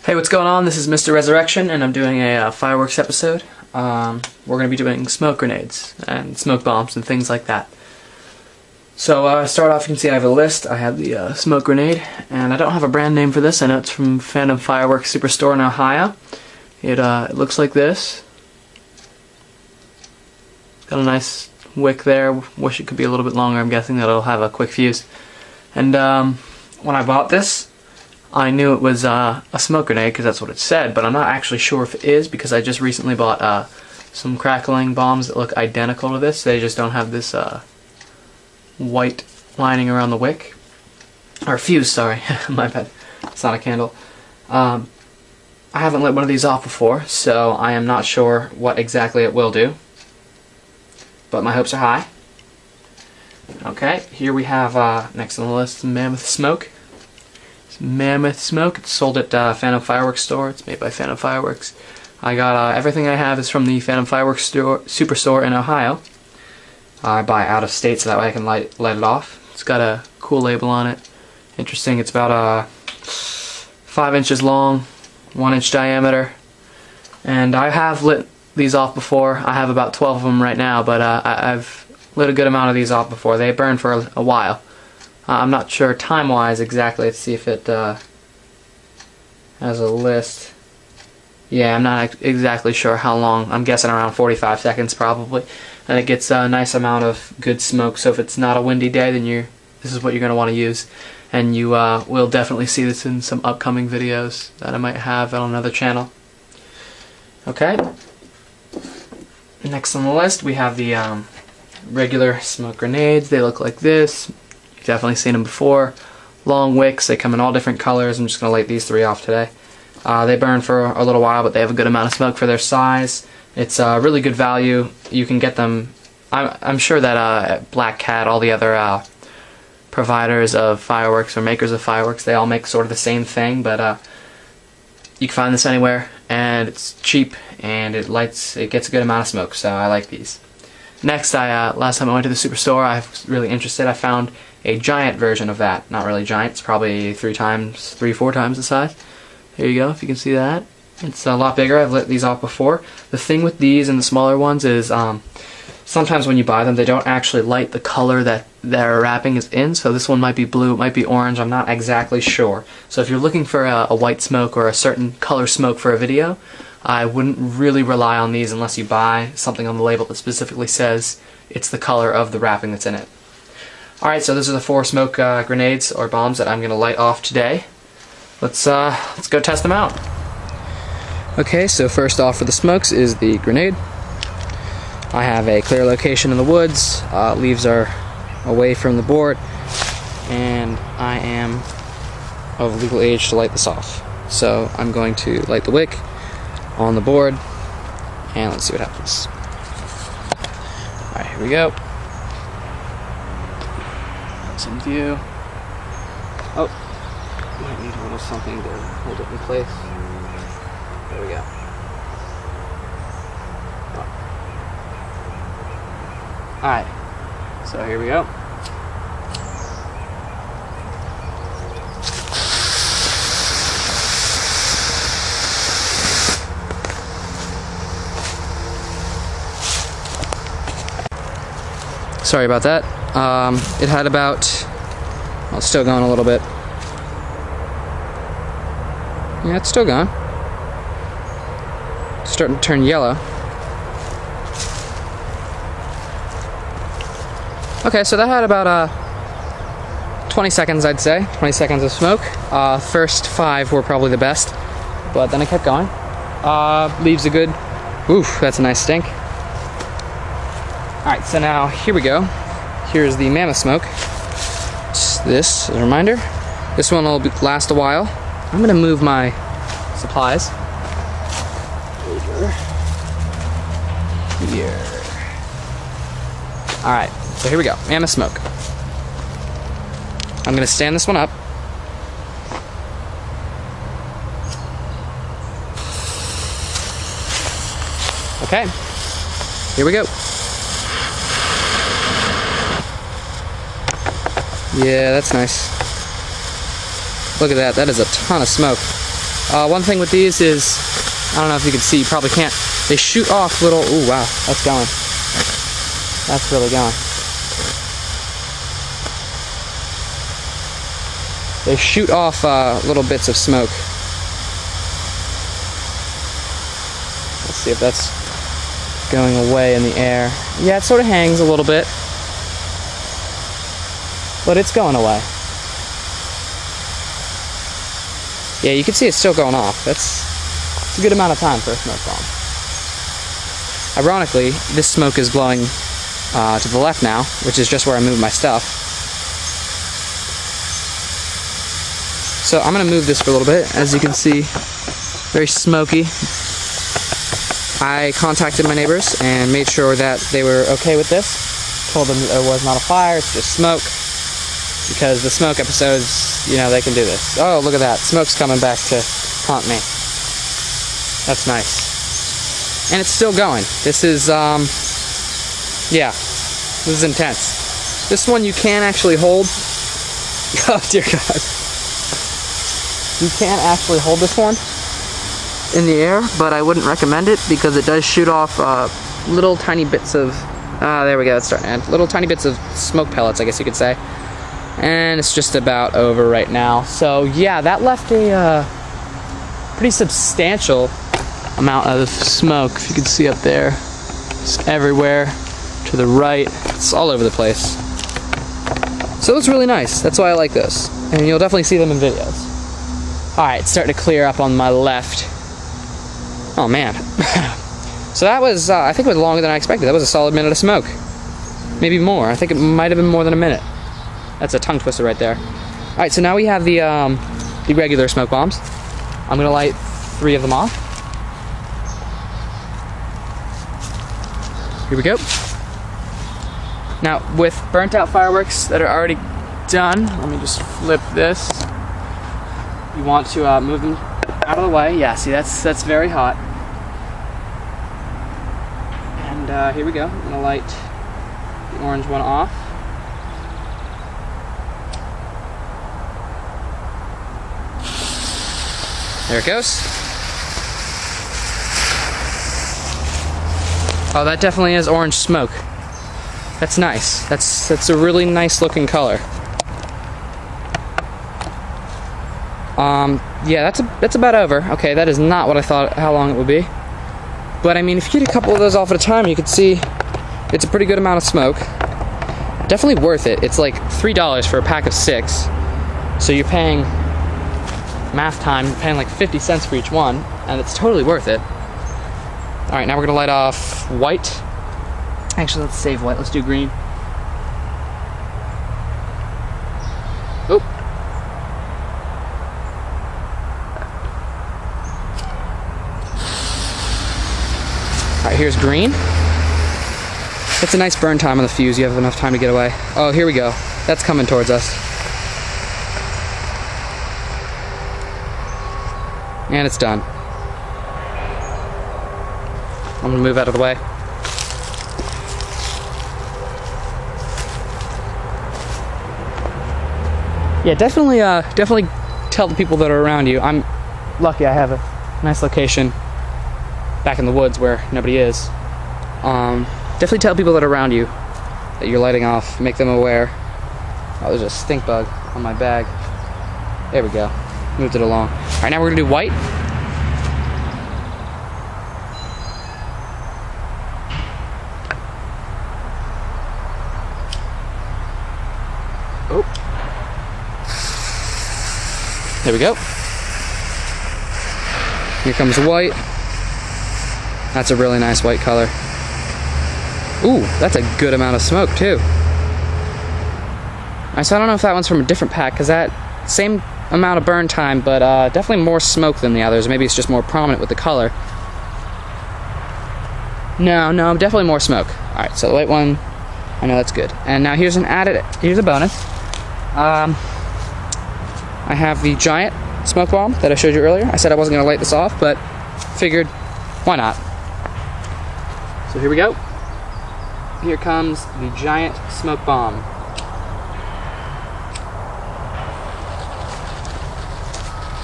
Hey, what's going on? This is MrREZerection, and I'm doing a fireworks episode. We're going to be doing smoke grenades and smoke bombs and things like that. So, start off, you can see I have a list. I have the smoke grenade, and I don't have a brand name for this. I know it's from Phantom Fireworks Superstore in Ohio. It looks like this. Got a nice wick there. Wish it could be a little bit longer. I'm guessing that it'll have a quick fuse. And when I bought this, I knew it was a smoke grenade because that's what it said, but I'm not actually sure if it is because I just recently bought some crackling bombs that look identical to this. They just don't have this white lining around the wick. Or fuse, sorry. My bad. It's not a candle. I haven't lit one of these off before, so I am not sure what exactly it will do. But my hopes are high. Okay, here we have, next on the list, Mammoth Smoke. Mammoth Smoke. It's sold at Phantom Fireworks store. It's made by Phantom Fireworks. I got everything I have is from the Phantom Fireworks store, Superstore in Ohio. I buy out of state so that way I can light it off. It's got a cool label on it. Interesting. It's about 5 inches long, 1 inch diameter, and I have lit these off before. I have about 12 of them right now, but I've lit a good amount of these off before. They burn for a while. I'm not sure time-wise exactly. Let's see if it has a list. Yeah, I'm not exactly sure how long. I'm guessing around 45 seconds probably. And it gets a nice amount of good smoke, so if it's not a windy day, then this is what you're going to want to use. And you will definitely see this in some upcoming videos that I might have on another channel. Okay. Next on the list, we have the regular smoke grenades. They look like this. Definitely seen them before. Long wicks, they come in all different colors. I'm just going to light these 3 off today. They burn for a little while, but they have a good amount of smoke for their size. It's really good value. You can get them, I'm sure that Black Cat, all the other providers of fireworks or makers of fireworks, they all make sort of the same thing, but you can find this anywhere, and it's cheap, and it gets a good amount of smoke, so I like these. Next, last time I went to the Superstore, I was really interested. I found a giant version of that. Not really giant, it's probably 4 times the size. There you go, if you can see that. It's a lot bigger. I've lit these off before. The thing with these and the smaller ones is sometimes when you buy them, they don't actually light the color that their wrapping is in. So this one might be blue, it might be orange, I'm not exactly sure. So if you're looking for a white smoke or a certain color smoke for a video, I wouldn't really rely on these unless you buy something on the label that specifically says it's the color of the wrapping that's in it. Alright, so those are the 4 smoke grenades or bombs that I'm going to light off today. Let's go test them out. Okay, so first off for the smokes is the grenade. I have a clear location in the woods. Leaves are away from the board, and I am of legal age to light this off. So I'm going to light the wick on the board, and let's see what happens. Alright, here we go. That's in view. Oh, might need a little something to hold it in place. There we go. Oh. Alright, so here we go. Sorry about that. It had about, well, it's still going a little bit. Yeah, it's still going. It's starting to turn yellow. Okay, so that had about 20 seconds, I'd say. 20 seconds of smoke. First 5 were probably the best, but then it kept going. Leaves a good, oof, that's a nice stink. Alright, so now here we go. Here's the Mammoth Smoke. Just this as a reminder. This one will last a while. I'm going to move my supplies over here. Alright, so here we go. Mammoth Smoke. I'm going to stand this one up. Okay, here we go. Yeah, that's nice. Look at that. That is a ton of smoke. One thing with these is, I don't know if you can see, you probably can't, they shoot off little, ooh wow, that's going. That's really going. They shoot off little bits of smoke. Let's see if that's going away in the air. Yeah, it sort of hangs a little bit, but it's going away. Yeah, you can see it's still going off. It's a good amount of time for a smoke bomb. Ironically, this smoke is blowing to the left now, which is just where I moved my stuff. So I'm going to move this for a little bit. As you can see, very smoky. I contacted my neighbors and made sure that they were okay with this. Told them that there was not a fire, it's just smoke. Because the smoke episodes, you know, they can do this. Oh, look at that. Smoke's coming back to haunt me. That's nice. And it's still going. This is, yeah, this is intense. This one you can actually hold. Oh, dear God. You can actually hold this one in the air, but I wouldn't recommend it because it does shoot off little tiny bits of, there we go, it's starting to end. Little tiny bits of smoke pellets, I guess you could say. And it's just about over right now. So yeah, that left a pretty substantial amount of smoke. If you can see up there, it's everywhere, to the right, it's all over the place. So it's really nice. That's why I like this, and you'll definitely see them in videos. All right, it's starting to clear up on my left. Oh man. So that was, I think it was longer than I expected. That was a solid minute of smoke, maybe more. I think it might have been more than a minute. That's a tongue twister right there. All right, so now we have the regular smoke bombs. I'm gonna light 3 of them off. Here we go. Now, with burnt out fireworks that are already done, let me just flip this. You want to move them out of the way. Yeah, see, that's very hot. And here we go. I'm gonna light the orange one off. There it goes. Oh, that definitely is orange smoke. That's nice. That's a really nice looking color. Yeah, that's about over. Okay, that is not what I thought how long it would be. But I mean, if you get a couple of those off at a time, you can see it's a pretty good amount of smoke. Definitely worth it. It's like $3 for a pack of 6. So you're paying, math time, you're paying like 50 cents for each one, and it's totally worth it. All right, now we're gonna light off white. Actually, let's save white. Let's do green. Oh. All right, here's green. It's a nice burn time on the fuse. You have enough time to get away. Oh, here we go. That's coming towards us. And it's done. I'm gonna move out of the way. Yeah, definitely tell the people that are around you. I'm lucky I have a nice location back in the woods where nobody is. Definitely tell people that are around you that you're lighting off. Make them aware. Oh, there's a stink bug on my bag. There we go. Moved it along. All right, now we're gonna do white. Oh. There we go. Here comes white. That's a really nice white color. Ooh, that's a good amount of smoke too. So I don't know if that one's from a different pack, because that same amount of burn time, but definitely more smoke than the others. Maybe it's just more prominent with the color. No, definitely more smoke. All right, so the white one, I know that's good. And now here's a bonus. I have the giant smoke bomb that I showed you earlier. I said I wasn't gonna light this off, but figured, why not? So here we go. Here comes the giant smoke bomb.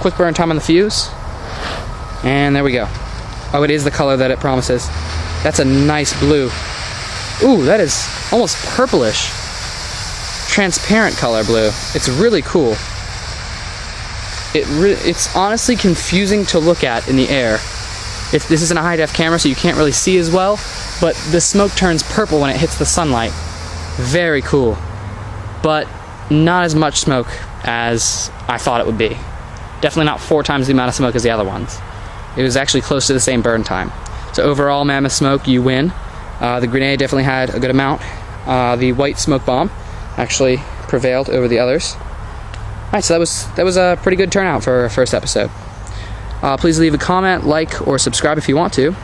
Quick burn time on the fuse. And there we go. Oh, it is the color that it promises. That's a nice blue. Ooh, that is almost purplish. Transparent color blue. It's really cool. It's honestly confusing to look at in the air. This isn't a high-def camera, so you can't really see as well, but the smoke turns purple when it hits the sunlight. Very cool. But not as much smoke as I thought it would be. Definitely not 4 times the amount of smoke as the other ones. It was actually close to the same burn time. So overall, Mammoth Smoke, you win. The grenade definitely had a good amount. The white smoke bomb actually prevailed over the others. Alright, so that was a pretty good turnout for our first episode. Please leave a comment, like, or subscribe if you want to.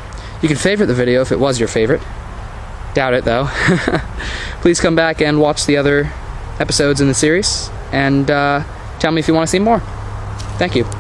You can favorite the video if it was your favorite. Doubt it, though. Please come back and watch the other episodes in the series, and tell me if you want to see more. Thank you.